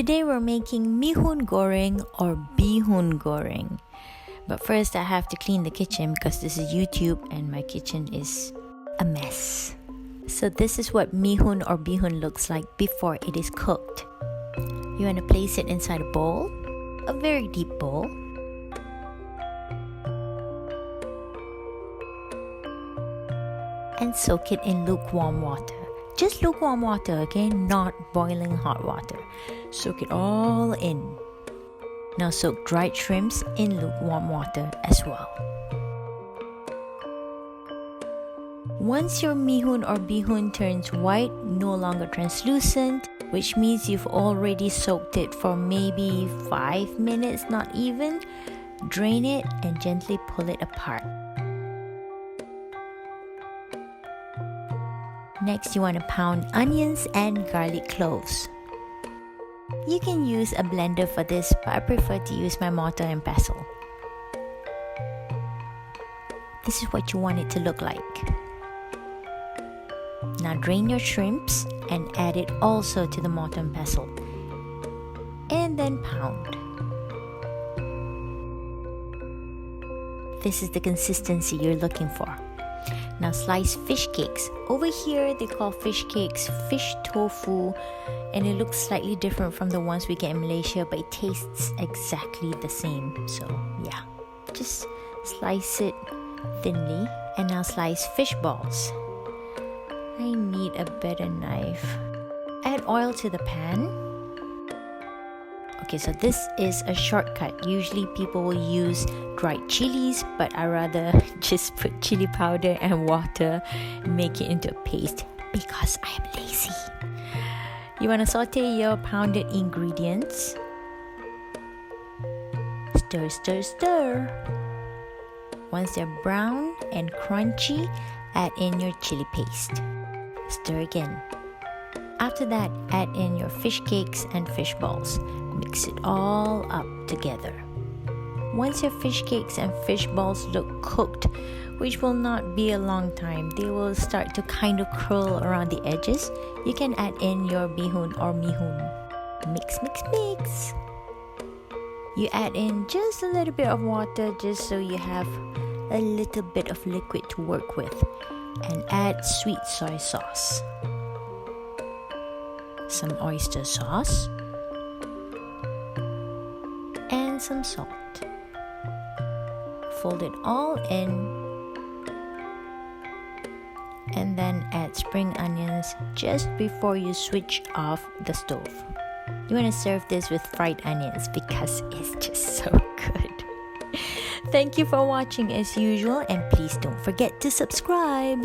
Today we're making Bihun Goreng or Bihun Goreng. But first I have to clean the kitchen because this is YouTube and my kitchen is a mess. So this is what Bihun or Bihun looks like before it is cooked. You want to place it inside a bowl, a very deep bowl. And soak it in lukewarm water. Just lukewarm water, okay? Not boiling hot water. Soak it all in. Now soak dried shrimps in lukewarm water as well. Once your mihun or bihun turns white, no longer translucent, which means you've already soaked it for maybe 5 minutes, not even, drain it and gently pull it apart. Next, you want to pound onions and garlic cloves. You can use a blender for this, but I prefer to use my mortar and pestle. This is what you want it to look like. Now drain your shrimps and add it also to the mortar and pestle. And then pound. This is the consistency you're looking for. Now slice fish cakes. Over here they call fish cakes fish tofu, and it looks slightly different from the ones we get in Malaysia, but it tastes exactly the same. So yeah, just slice it thinly. And now slice fish balls. I need a better knife. Add oil to the pan. Okay, so this is a shortcut. Usually people will use dried chilies, but I rather just put chili powder and water and make it into a paste because I am lazy. You want to saute your pounded ingredients. Stir, stir, stir. Once they're brown and crunchy, add in your chili paste. Stir again. After that, add in your fish cakes and fish balls. Mix it all up together. Once your fish cakes and fish balls look cooked, which will not be a long time, they will start to kind of curl around the edges, you can add in your bihun or mihun. Mix, mix, mix. You add in just a little bit of water just so you have a little bit of liquid to work with, and add sweet soy sauce, some oyster sauce, and some salt. Fold it all in, and then add spring onions just before you switch off the stove. You want to serve this with fried onions because it's just so good. Thank you for watching as usual, and please don't forget to subscribe.